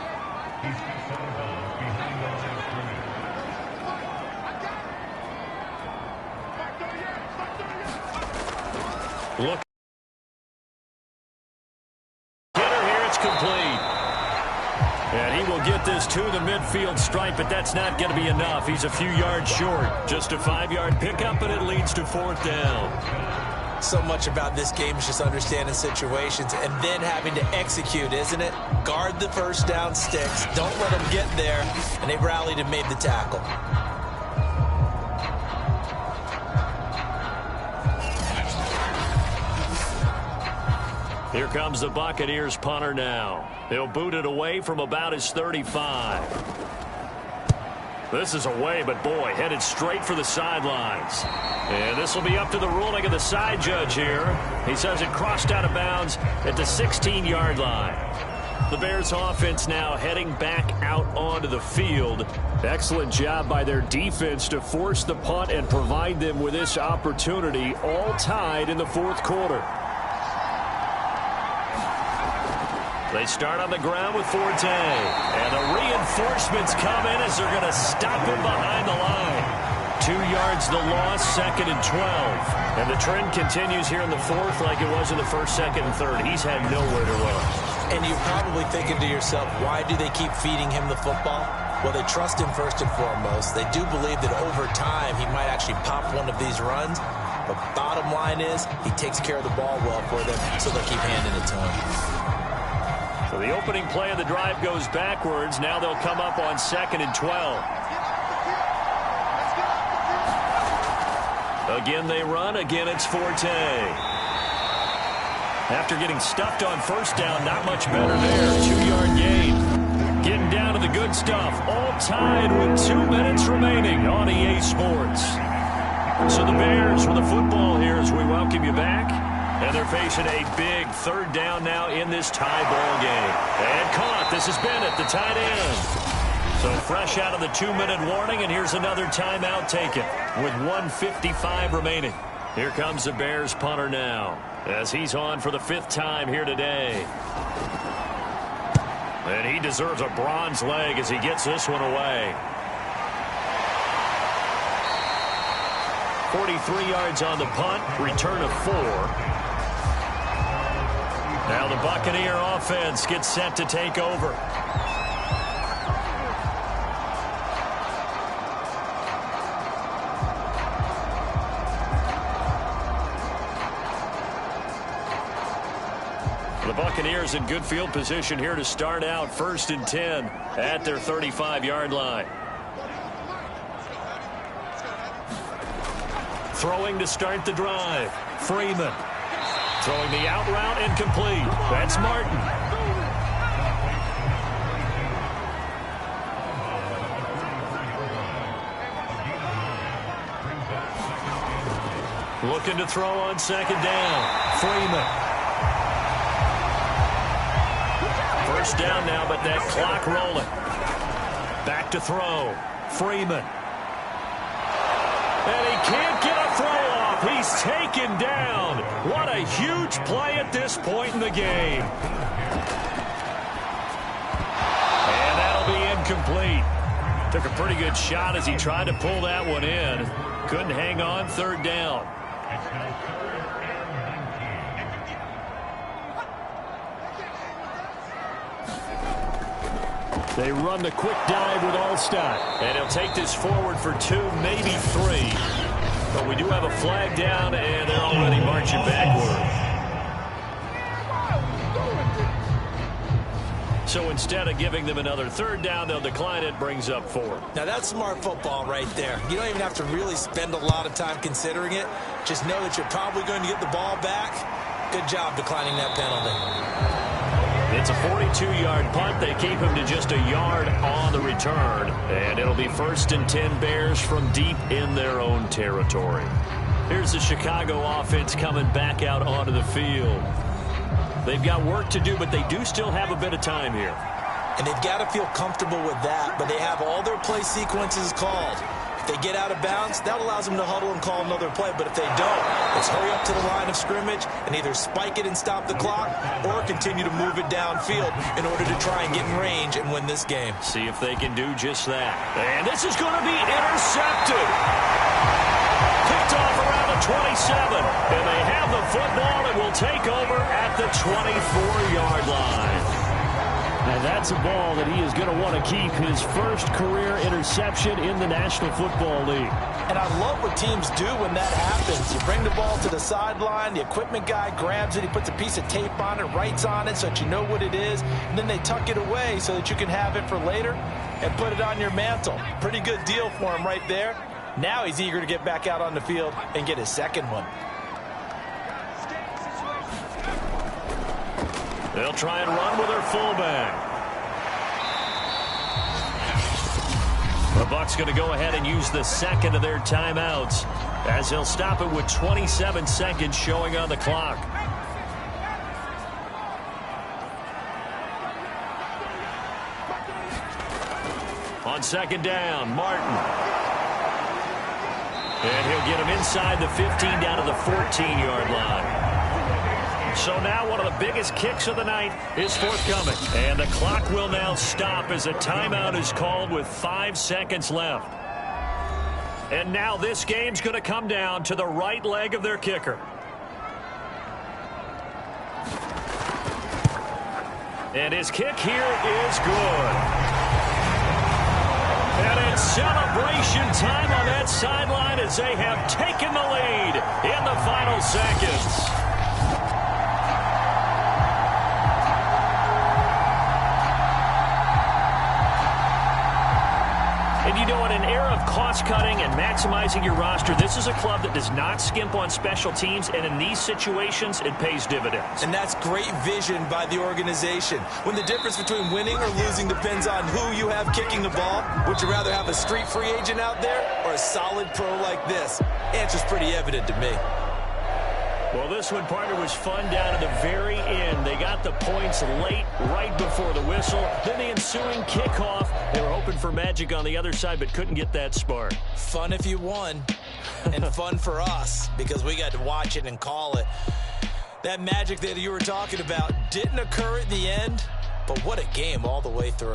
Look. Hitter here, it's complete. And he will get this to the midfield stripe, but that's not going to be enough. He's a few yards short. Just a 5-yard pickup, and it leads to 4th down. So much about this game is just understanding situations and then having to execute, isn't it? Guard the first down sticks. Don't let them get there. And they rallied and made the tackle. Here comes the Buccaneers punter now. They'll boot it away from about his 35. This is away, but boy, headed straight for the sidelines. And this will be up to the ruling of the side judge here. He says it crossed out of bounds at the 16-yard line. The Bears offense now heading back out onto the field. Excellent job by their defense to force the punt and provide them with this opportunity, all tied in the fourth quarter. They start on the ground with Forte. And the reinforcements come in as they're going to stop him behind the line. 2 yards the loss, 2nd and 12. And the trend continues here in the fourth like it was in the first, second, and third. He's had nowhere to run. And you're probably thinking to yourself, why do they keep feeding him the football? Well, they trust him first and foremost. They do believe that over time he might actually pop one of these runs. But bottom line is he takes care of the ball well for them, so they'll keep handing it to him. So the opening play of the drive goes backwards. Now they'll come up on 2nd and 12. Again they run. Again it's Forte. After getting stuffed on first down, not much better there. 2-yard gain. Getting down to the good stuff. All tied with 2 minutes remaining on EA Sports. So the Bears with the football here as we welcome you back. And they're facing a big third down now in this tie ball game. And caught. This is Bennett, the tight end. So fresh out of the 2-minute warning, and here's another timeout taken with 1:55 remaining. Here comes the Bears punter now as he's on for the 5th time here today. And he deserves a bronze leg as he gets this one away. 43 yards on the punt, return of 4. Now the Buccaneer offense gets set to take over. The Buccaneers in good field position here to start out 1st and 10 at their 35-yard line. Throwing to start the drive. Freeman. Throwing the out route incomplete. That's Martin. Looking to throw on 2nd down. Freeman. First down now, but that clock rolling. Back to throw. Freeman. And he can't get a throw off. He's taken down. What a huge play at this point in the game. And that'll be incomplete. Took a pretty good shot as he tried to pull that one in. Couldn't hang on 3rd down. They run the quick dive with Allstott. And he'll take this forward for 2, maybe 3. But we do have a flag down, and they're already marching backward. So instead of giving them another 3rd down, they'll decline it, brings up 4. Now that's smart football right there. You don't even have to really spend a lot of time considering it. Just know that you're probably going to get the ball back. Good job declining that penalty. It's a 42-yard punt. They keep him to just a yard on the return. And it'll be 1st and 10 Bears from deep in their own territory. Here's the Chicago offense coming back out onto the field. They've got work to do, but they do still have a bit of time here. And they've got to feel comfortable with that, but they have all their play sequences called. If they get out of bounds, that allows them to huddle and call another play. But if they don't, it's hurry up to the line of scrimmage and either spike it and stop the clock or continue to move it downfield in order to try and get in range and win this game. See if they can do just that. And this is going to be intercepted. Picked off around the 27. And they have the football and will take over at the 24-yard line. And that's a ball that he is going to want to keep, his first career interception in the National Football League. And I love what teams do when that happens. You bring the ball to the sideline, the equipment guy grabs it, he puts a piece of tape on it, writes on it so that you know what it is, and then they tuck it away so that you can have it for later and put it on your mantle. Pretty good deal for him right there. Now he's eager to get back out on the field and get his second one. They'll try and run with their fullback. The Bucs going to go ahead and use the second of their timeouts as they'll stop it with 27 seconds showing on the clock. On 2nd down, Martin. And he'll get him inside the 15 down to the 14-yard line. So now one of the biggest kicks of the night is forthcoming. And the clock will now stop as a timeout is called with 5 seconds left. And now this game's going to come down to the right leg of their kicker. And his kick here is good. And it's celebration time on that sideline as they have taken the lead in the final seconds. And you know, in an era of of cost-cutting and maximizing your roster, this is a club that does not skimp on special teams, and in these situations, it pays dividends. And that's great vision by the organization. When the difference between winning or losing depends on who you have kicking the ball, would you rather have a street free agent out there or a solid pro like this? Answer's pretty evident to me. Well, this one, partner, was fun down to the very end. They got the points late, right before the whistle. Then the ensuing kickoff. They were hoping for magic on the other side, but couldn't get that spark. Fun if you won, and fun for us because we got to watch it and call it. That magic that you were talking about didn't occur at the end, but what a game all the way through.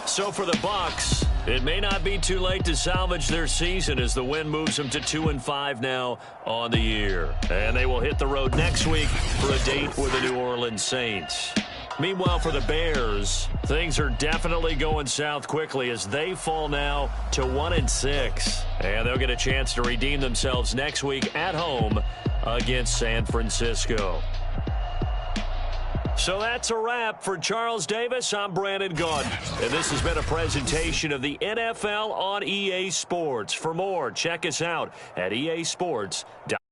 So for the Bucs, it may not be too late to salvage their season as the win moves them to 2-5 now on the year. And they will hit the road next week for a date with the New Orleans Saints. Meanwhile, for the Bears, things are definitely going south quickly as they fall now to 1-6. And they'll get a chance to redeem themselves next week at home against San Francisco. So that's a wrap. For Charles Davis, I'm Brandon Gaudin. And this has been a presentation of the NFL on EA Sports. For more, check us out at easports.com.